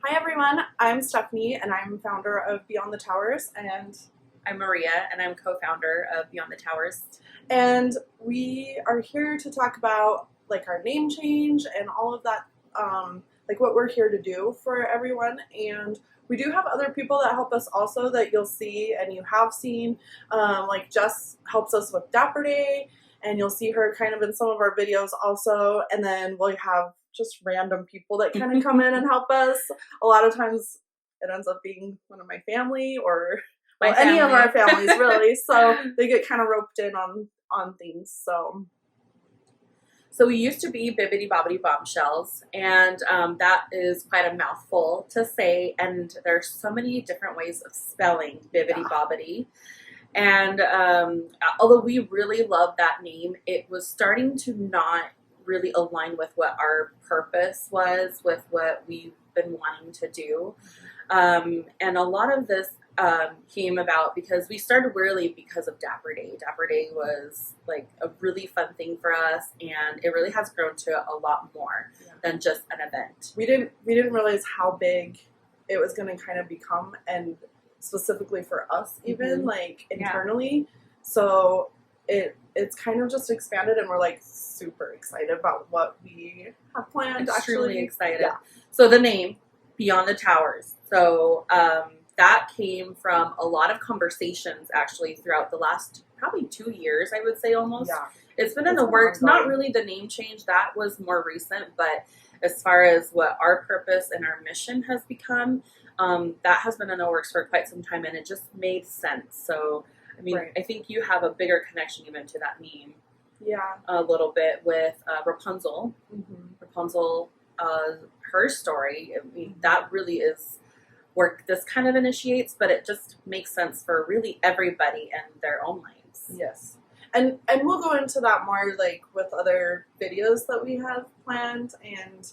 Hi everyone, I'm Stephanie and I'm founder of Beyond the Towers, and I'm Maria, and I'm co-founder of Beyond the Towers. we are here to talk about like our name change and all of that, like what we're here to do for everyone. And we do have other people that help us also that you'll see and you have seen. Like Jess helps us with Dapper Day, and you'll see her kind of in some of our videos also. And then we'll have just random people that kind of come in and help us. A lot of times it ends up being one of my family or any of our families really. So they get kind of roped in on things. So we used to be Bibbidi Bobbidi Bombshells, and that is quite a mouthful to say, and there's so many different ways of spelling Bibbidi Bobbidi. And although we really love that name, it was starting to not really align with what our purpose was, with what we've been wanting to do. And a lot of this came about because we started really because of Dapper Day. Dapper Day was like a really fun thing for us, and it really has grown to a lot more than just an event. We didn't realize how big it was going to kind of become, and specifically for us even like internally. So it's kind of just expanded, and we're like super excited about what we have planned. Extremely excited. So the name Beyond the Towers. So that came from a lot of conversations actually throughout the last probably 2 years, I would say almost. Yeah. It's been in the works. Not really the name change, that was more recent, but as far as what our purpose and our mission has become, that has been in the works for quite some time, and it just made sense. So, I mean, I think you have a bigger connection even to that name. Yeah. A little bit with Rapunzel. Rapunzel, her story, I mean, that really is work this kind of initiates, but it just makes sense for really everybody and their own lives. Yes. And we'll go into that more like with other videos that we have planned and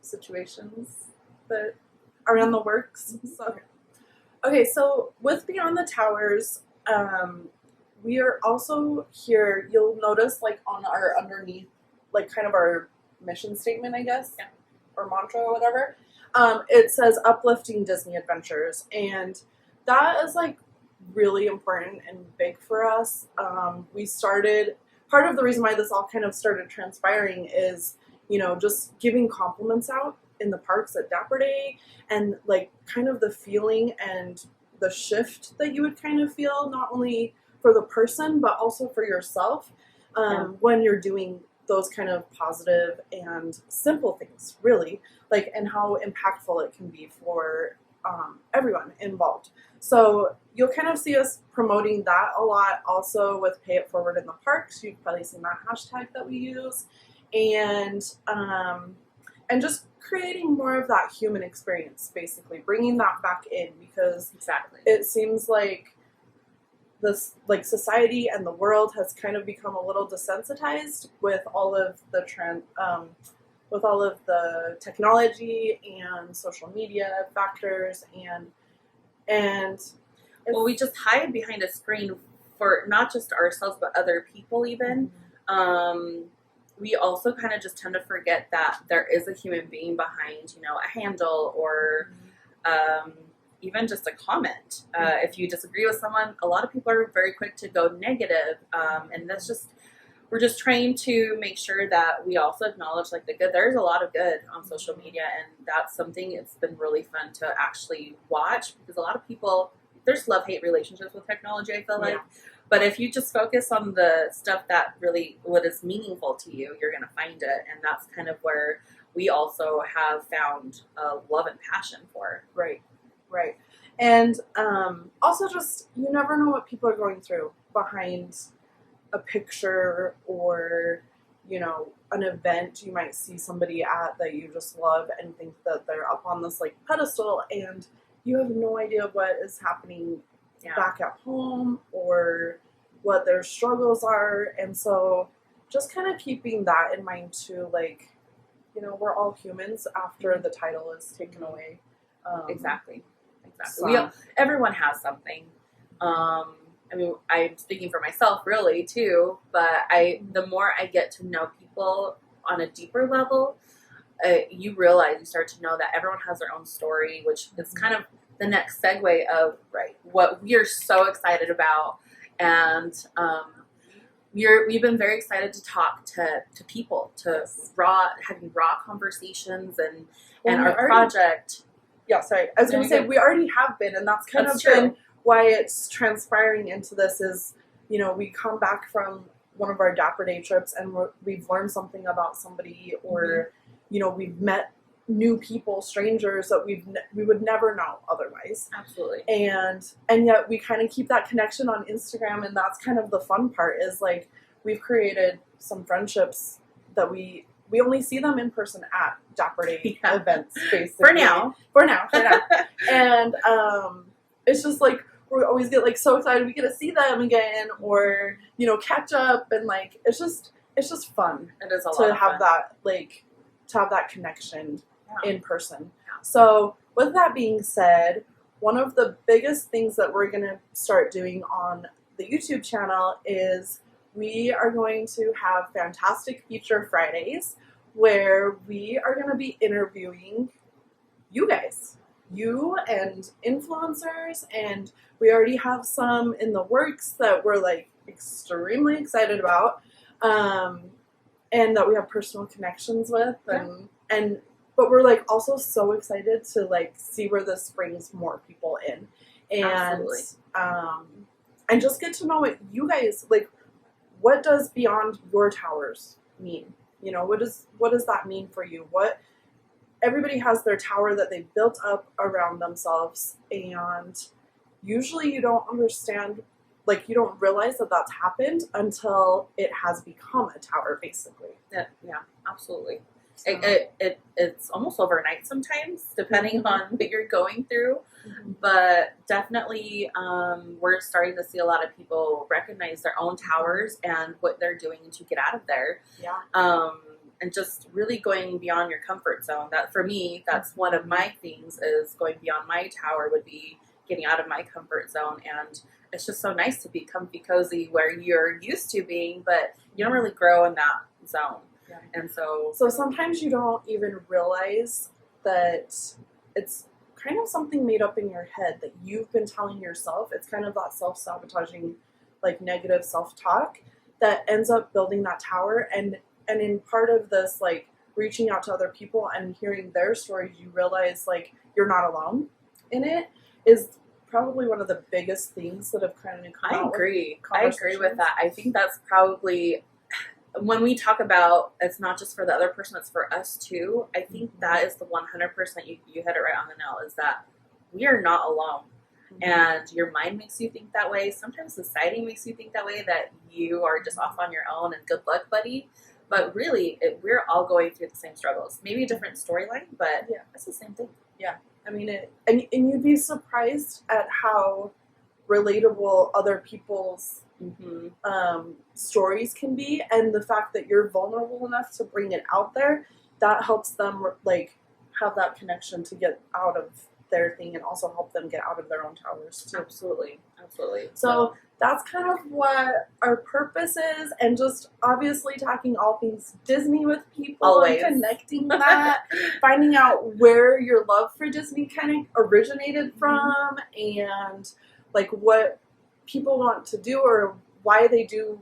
situations that are in the works. So okay, so with Beyond the Towers, we are also here, you'll notice like on our underneath, like kind of our mission statement, I guess, or mantra or whatever, it says Uplifting Disney Adventures, and that is like really important and big for us. We started, part of the reason why this all kind of started transpiring is, you know, just giving compliments out in the parks at Dapper Day, and like kind of the feeling and the shift that you would kind of feel, not only for the person but also for yourself, when you're doing those kind of positive and simple things, really, like, and how impactful it can be for everyone involved. So you'll kind of see us promoting that a lot, also with Pay It Forward in the Parks. You've probably seen that hashtag that we use, and just creating more of that human experience, basically bringing that back in, because it seems like this, like, society and the world has kind of become a little desensitized with all of the with all of the technology and social media factors, and well, we just hide behind a screen for not just ourselves but other people even. We also kind of just tend to forget that there is a human being behind, you know, a handle or even just a comment. If you disagree with someone, a lot of people are very quick to go negative, and that's just, we're just trying to make sure that we also acknowledge like the good. There's a lot of good on social media, and that's something it's been really fun to actually watch, because a lot of people, there's love-hate relationships with technology, I feel like. But if you just focus on the stuff that really, what is meaningful to you, you're going to find it. And that's kind of where we also have found love and passion for. Right. And also just, you never know what people are going through behind a picture or, you know, an event you might see somebody at that you just love and think that they're up on this like pedestal, and you have no idea what is happening back at home or what their struggles are. And so just kind of keeping that in mind too, like, you know, we're all humans after the title is taken away. Exactly. Everyone has something. I mean, I'm speaking for myself really too, but the more I get to know people on a deeper level, you realize, you start to know that everyone has their own story, which is kind of the next segue of what we are so excited about. And we've been very excited to talk to people, to having raw conversations and our project. Yeah, sorry. I was going to say, we already have been, and that's kind of been why it's transpiring into this is, you know, we come back from one of our Dapper Day trips and we've learned something about somebody, or, you know, we've met new people, strangers that we would never know otherwise. Absolutely. And yet we kind of keep that connection on Instagram, and that's kind of the fun part is, like, we've created some friendships that we only see them in person at Dapper Day events, basically. For now. And it's just like we always get like so excited we get to see them again, or, you know, catch up, and like it's just fun. It is a lot to have that, like, to have that connection in person. So with that being said, one of the biggest things that we're going to start doing on the YouTube channel is we are going to have Fantastic Feature Fridays, where we are going to be interviewing you guys, you and influencers, and we already have some in the works that we're like extremely excited about, and that we have personal connections with, but we're like also so excited to like see where this brings more people in, and and just get to know what you guys like. What does Beyond Your Towers mean? You know, what does that mean for you? Everybody has their tower that they built up around themselves, and usually you don't understand, like, you don't realize that that's happened until it has become a tower, basically. Yeah, absolutely. So. It's almost overnight sometimes, depending on what you're going through. But definitely, we're starting to see a lot of people recognize their own towers and what they're doing to get out of there. And just really going beyond your comfort zone. That, for me, that's one of my things, is going beyond my tower would be getting out of my comfort zone. And it's just so nice to be comfy cozy where you're used to being, but you don't really grow in that zone. And so sometimes you don't even realize that it's kind of something made up in your head that you've been telling yourself. It's kind of that self-sabotaging, like, negative self-talk that ends up building that tower. And in part of this, like, reaching out to other people and hearing their stories, you realize, like, you're not alone in it, is probably one of the biggest things that have kind of come out. I agree with that. I think that's probably, when we talk about it's not just for the other person, it's for us too, I think that is the 100%, you hit it right on the nail, is that we are not alone. And your mind makes you think that way. Sometimes society makes you think that way, that you are just off on your own and good luck, buddy. But really, we're all going through the same struggles. Maybe a different storyline, but it's the same thing. Yeah. I mean, and you'd be surprised at how relatable other people's stories can be, and the fact that you're vulnerable enough to bring it out there, that helps them, like, have that connection to get out of their thing, and also help them get out of their own towers too. Absolutely. So that's kind of what our purpose is, and just obviously talking all things Disney with people. Always. And connecting that, finding out where your love for Disney kind of originated from, and like what people want to do, or why do they do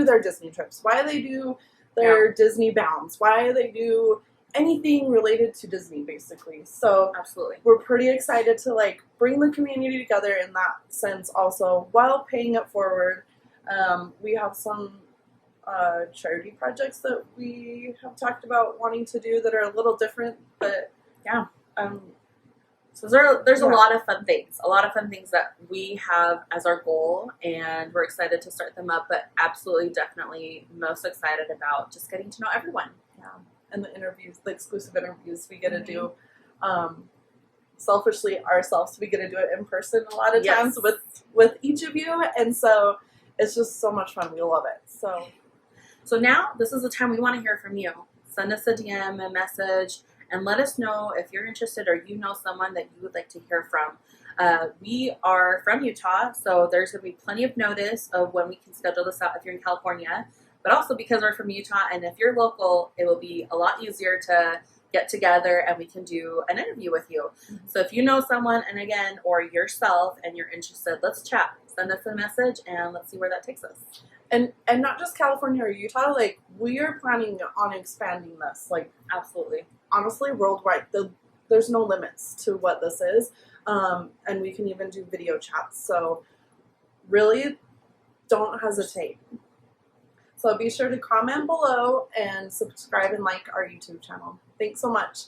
their Disney trips, why they do their Disney bounds, why they do anything related to Disney, basically. So absolutely, we're pretty excited to, like, bring the community together in that sense also, while paying it forward. We have some charity projects that we have talked about wanting to do that are a little different, but so there's a lot of fun things that we have as our goal, and we're excited to start them up, but absolutely, definitely most excited about just getting to know everyone. And the interviews, the exclusive interviews we get to do, selfishly ourselves, we get to do it in person a lot of times with each of you, and so it's just so much fun. We love it. So now this is the time we want to hear from you. Send us a DM, a message, and let us know if you're interested or you know someone that you would like to hear from. We are from Utah, so there's going to be plenty of notice of when we can schedule this out if you're in California. but also because we're from Utah, and if you're local, it will be a lot easier to get together and we can do an interview with you. So if you know someone, and again, or yourself, and you're interested, let's chat. Send us a message and let's see where that takes us. And not just California or Utah, like, we are planning on expanding this, like, Absolutely. honestly, worldwide. There's no limits to what this is, and we can even do video chats. So really, don't hesitate. So be sure to comment below and subscribe and like our YouTube channel. Thanks so much.